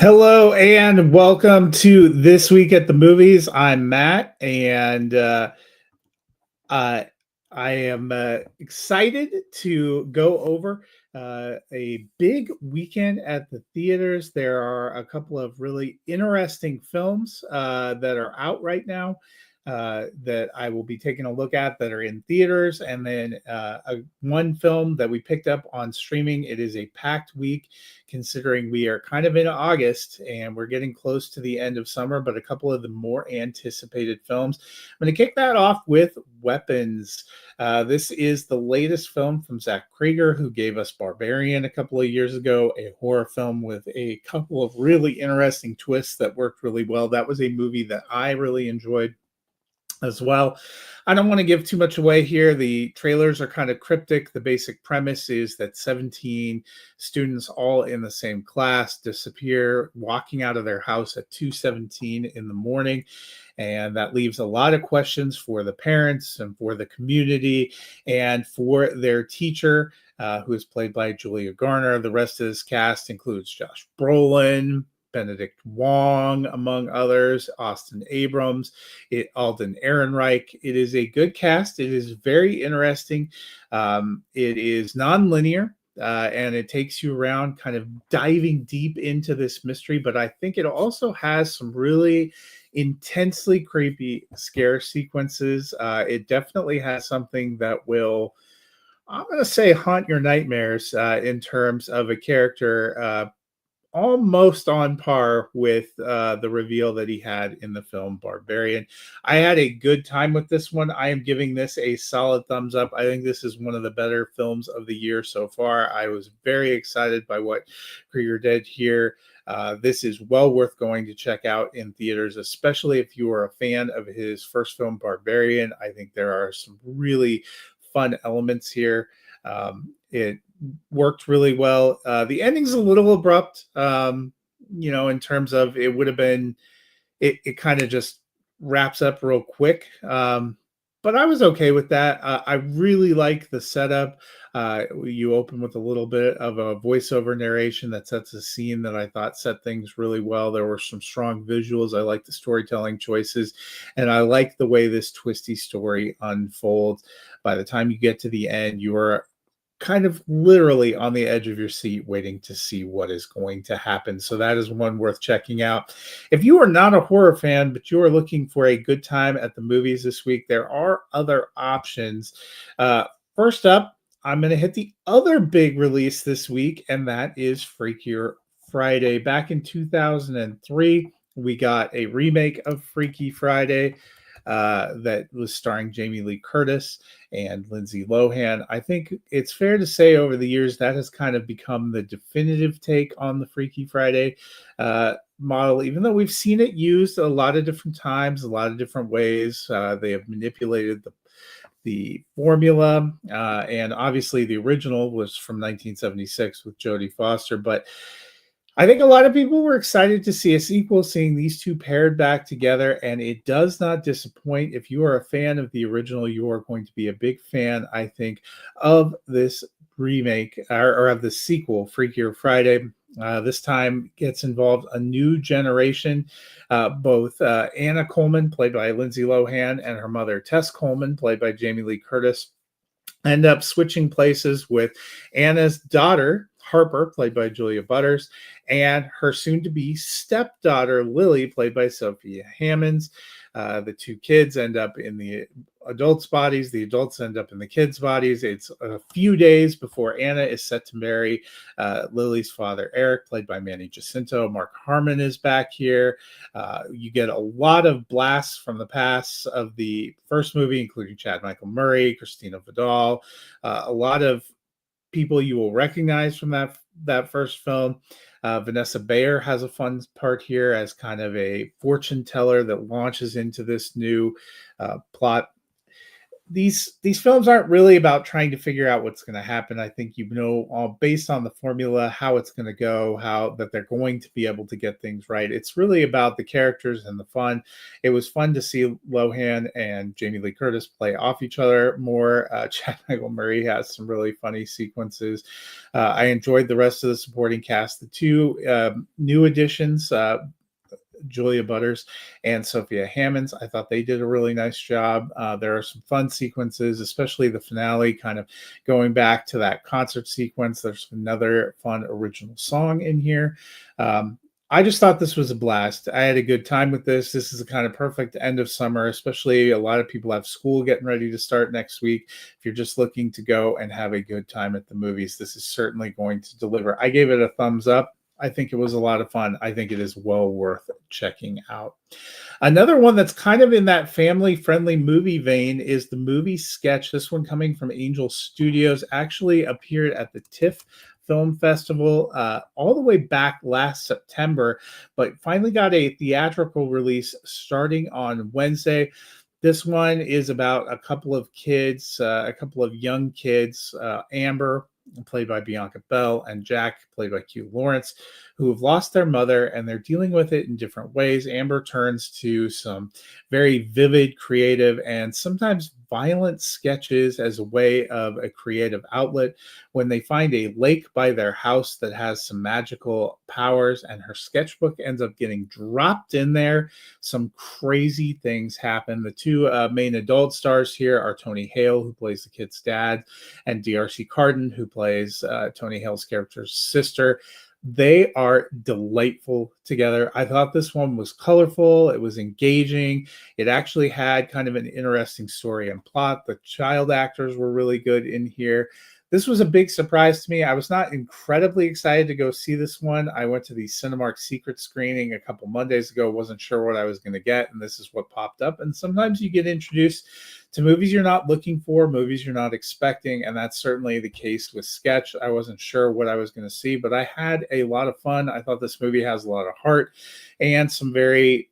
Hello and welcome to This Week at the Movies. I'm Matt, and I I am excited to go over a big weekend at the theaters. There are a couple of really interesting films that are out right now that I will be taking a look at that are in theaters, and then one film that we picked up on streaming. It is a packed week considering we are kind of in August and we're getting close to the end of summer, but a couple of the more anticipated films. I'm going to kick that off with Weapons. This is the latest film from Zach Krieger, who gave us Barbarian a couple of years ago, a horror film with a couple of really interesting twists that worked really well. That was a movie that I really enjoyed as well. I don't want to give too much away here. The trailers are kind of cryptic. The basic premise is that 17 students, all in the same class, disappear walking out of their house at 2:17 in the morning. And that leaves a lot of questions for the parents and for the community and for their teacher, who is played by Julia Garner. The rest of this cast includes Josh Brolin, Benedict Wong, among others, Austin Abrams, Alden Ehrenreich. It is a good cast. It is very interesting. It is non-linear. And it takes you around kind of diving deep into this mystery, but I think it also has some really intensely creepy scare sequences. It definitely has something that will, I'm going to say, haunt your nightmares in terms of a character almost on par with the reveal that he had in the film Barbarian. I had a good time with this one. I am giving this a solid thumbs up. I think this is one of the better films of the year so far. I was very excited by what Krieger did here. This is well worth going to check out in theaters, especially if you are a fan of his first film, Barbarian. I think there are some really fun elements here. It worked really well. The ending's a little abrupt, in terms of it would have been, it kind of just wraps up real quick. But I was okay with that. I really like the setup. You open with a little bit of a voiceover narration that sets a scene that I thought set things really well. There were some strong visuals. I like the storytelling choices, and I like the way this twisty story unfolds. By the time you get to the end, you are kind of literally on the edge of your seat waiting to see what is going to happen. So that is one worth checking out. If you are not a horror fan, but you are looking for a good time at the movies this week, there are other options. First up, I'm going to hit the other big release this week, and that is Freakier Friday. Back in 2003, we got a remake of Freaky Friday that was starring Jamie Lee Curtis and Lindsay Lohan. I think it's fair to say over the years that has kind of become the definitive take on the Freaky Friday model, even though we've seen it used a lot of different times, a lot of different ways. They have manipulated the formula, and obviously the original was from 1976 with Jodie Foster, but I think a lot of people were excited to see a sequel, seeing these two paired back together, and it does not disappoint. If you are a fan of the original, you are going to be a big fan, I think, of this remake or of the sequel, Freakier Friday. This time gets involved a new generation. Both Anna Coleman, played by Lindsay Lohan, and her mother, Tess Coleman, played by Jamie Lee Curtis, end up switching places with Anna's daughter, Harper, played by Julia Butters, and her soon to be stepdaughter, Lily, played by Sophia Hammonds. The two kids end up in the adults' bodies. The adults end up in the kids' bodies. It's a few days before Anna is set to marry Lily's father, Eric, played by Manny Jacinto. Mark Harmon is back here. You get a lot of blasts from the past of the first movie, including Chad Michael Murray, Christina Vidal, a lot of people you will recognize from that first film. Vanessa Bayer has a fun part here as kind of a fortune teller that launches into this new plot. these films aren't really about trying to figure out what's going to happen. I think all based on the formula how it's going to go, how that they're going to be able to get things right. It's really about the characters and the fun. It was fun to see Lohan and Jamie Lee Curtis play off each other more. Chad Michael Murray has some really funny sequences. I enjoyed the rest of the supporting cast. The two new additions. Julia Butters and Sophia Hammonds. I thought they did a really nice job. There are some fun sequences, especially the finale, kind of going back to that concert sequence. There's another fun original song in here. I just thought this was a blast. I had a good time with this. This is a kind of perfect end of summer, especially a lot of people have school getting ready to start next week. If you're just looking to go and have a good time at the movies, this is certainly going to deliver. I gave it a thumbs up. I think it was a lot of fun. I think it is well worth checking out. Another one that's kind of in that family-friendly movie vein is the movie Sketch. This one coming from Angel Studios actually appeared at the TIFF Film Festival all the way back last September, but finally got a theatrical release starting on Wednesday. This one is about a couple of kids, a couple of young kids, Amber, played by Bianca Bell, and Jack, played by Hugh Lawrence, who have lost their mother and they're dealing with it in different ways. Amber turns to some very vivid, creative, and sometimes violent sketches as a way of a creative outlet. When they find a lake by their house that has some magical powers, and her sketchbook ends up getting dropped in there, some crazy things happen. The two main adult stars here are Tony Hale, who plays the kid's dad, and DRC Carden, who plays Tony Hale's character's sister. They are delightful together. I thought this one was colorful. It was engaging. It actually had kind of an interesting story and plot. The child actors were really good in here. This was a big surprise to me. I was not incredibly excited to go see this one. I went to the Cinemark secret screening a couple Mondays ago, wasn't sure what I was going to get, and this is what popped up. And sometimes you get introduced to movies you're not looking for, movies you're not expecting, and that's certainly the case with Sketch. I wasn't sure what I was going to see, but I had a lot of fun. I thought this movie has a lot of heart and some very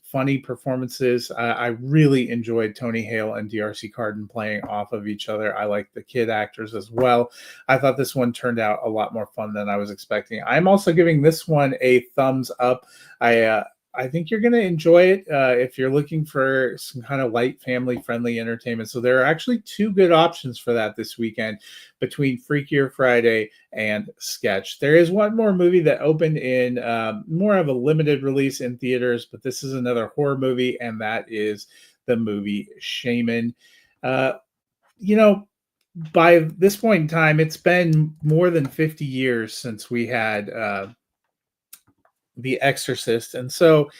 funny performances. I really enjoyed Tony Hale and DRC Carden playing off of each other. I like the kid actors as well. I thought this one turned out a lot more fun than I was expecting. I'm also giving this one a thumbs up. I think you're going to enjoy it if you're looking for some kind of light, family-friendly entertainment. So there are actually two good options for that this weekend between Freakier Friday and Sketch. There is one more movie that opened in more of a limited release in theaters, but this is another horror movie, and that is the movie Shaman. You know, by this point in time, it's been more than 50 years since we had The Exorcist. And so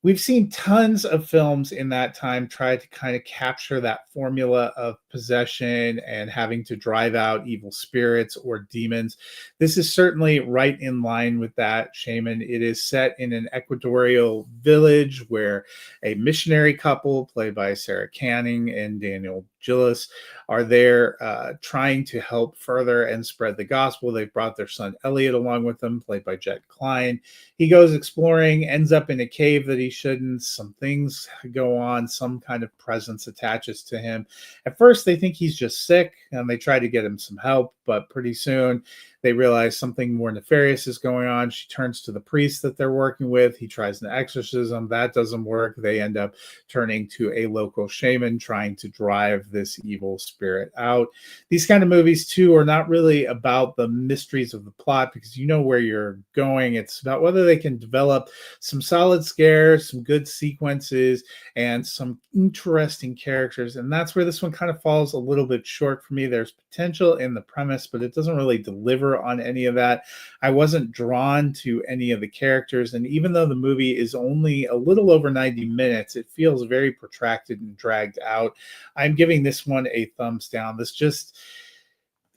we've seen tons of films in that time try to kind of capture that formula of possession and having to drive out evil spirits or demons. This is certainly right in line with that. Shaman. It is set in an Ecuadorian village where a missionary couple, played by Sarah Canning and Daniel Gillis, are there trying to help further and spread the gospel. They've brought their son Elliot along with them, played by Jet Klein. He goes exploring, ends up in a cave that he shouldn't. Some things go on. Some kind of presence attaches to him. At first, they think he's just sick, and they try to get him some help, but pretty soon they realize something more nefarious is going on. She turns to the priest that they're working with. He tries an exorcism. That doesn't work. They end up turning to a local shaman trying to drive this evil spirit out. These kind of movies, too, are not really about the mysteries of the plot because you know where you're going. It's about whether they can develop some solid scares, some good sequences, and some interesting characters. And that's where this one kind of falls a little bit short for me. There's potential in the premise, but it doesn't really deliver on any of that. I wasn't drawn to any of the characters, and even though the movie is only a little over 90 minutes, it feels very protracted and dragged out. I'm giving this one a thumbs down.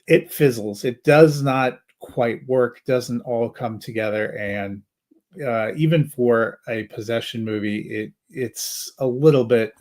It fizzles. It does not quite work, doesn't all come together, and even for a possession movie, it's a little bit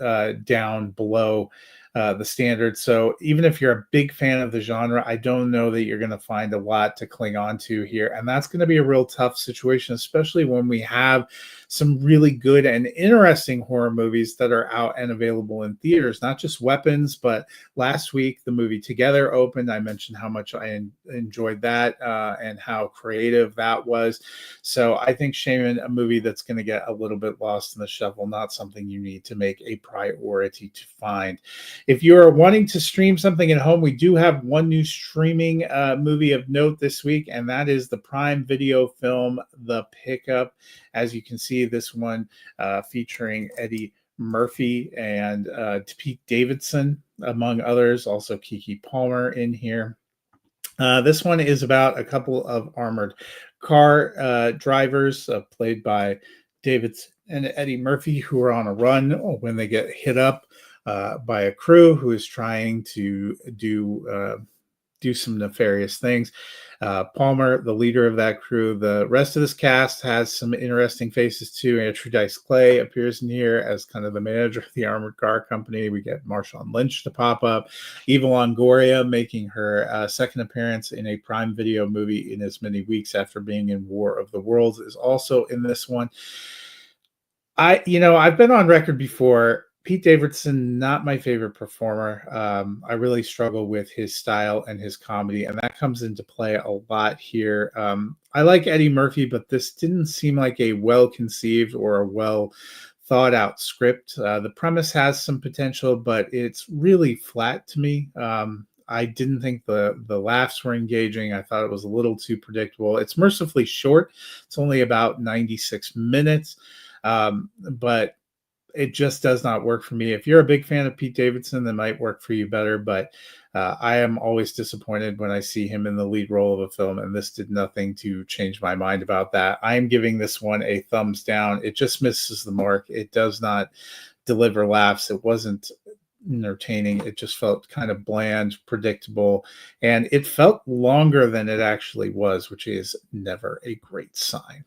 down below the standard. So even if you're a big fan of the genre, I don't know that you're going to find a lot to cling on to here. And that's going to be a real tough situation, especially when we have some really good and interesting horror movies that are out and available in theaters, not just Weapons, but last week the movie Together opened. I mentioned how much I enjoyed that and how creative that was. So I think Shaman, a movie that's going to get a little bit lost in the shuffle, not something you need to make a priority to find. If you're wanting to stream something at home, we do have one new streaming movie of note this week, and that is the Prime Video film The Pickup. As you can see, this one featuring Eddie Murphy and Pete Davidson, among others, also Keke Palmer in here. This one is about a couple of armored car drivers played by Davidson and Eddie Murphy, who are on a run when they get hit up by a crew who is trying to do some nefarious things. Palmer, the leader of that crew. The rest of this cast has some interesting faces too. Andrew Dice Clay appears in here as kind of the manager of the armored car company. We get Marshawn Lynch to pop up. Eva Longoria making her second appearance in a Prime Video movie in as many weeks after being in War of the Worlds is also in this one. I've been on record before. Pete Davidson, not my favorite performer. I really struggle with his style and his comedy, and that comes into play a lot here. I like Eddie Murphy, but this didn't seem like a well-conceived or a well thought out script. The premise has some potential, but it's really flat to me. I didn't think the laughs were engaging. I thought it was a little too predictable. It's mercifully short. It's only about 96 minutes. But it just does not work for me. If you're a big fan of Pete Davidson, that might work for you better. But I am always disappointed when I see him in the lead role of a film, and this did nothing to change my mind about that. I am giving this one a thumbs down. It just misses the mark. It does not deliver laughs. It wasn't entertaining. It just felt kind of bland, predictable, and it felt longer than it actually was, which is never a great sign.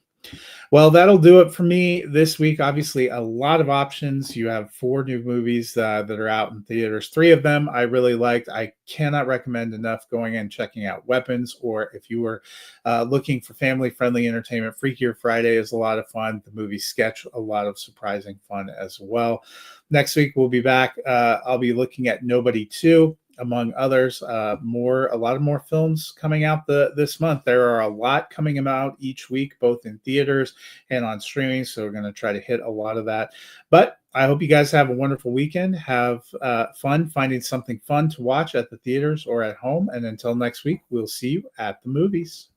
Well, that'll do it for me this week. Obviously, a lot of options. You have 4 new movies that are out in theaters. 3 of them I really liked. I cannot recommend enough going and checking out Weapons, or if you were looking for family-friendly entertainment, Freakier Friday is a lot of fun. The movie Sketch, a lot of surprising fun as well. Next week, we'll be back. I'll be looking at Nobody 2. Among others, a lot of more films coming out this month. There are a lot coming out each week, both in theaters and on streaming. So we're going to try to hit a lot of that. But I hope you guys have a wonderful weekend. Have fun finding something fun to watch at the theaters or at home. And until next week, we'll see you at the movies.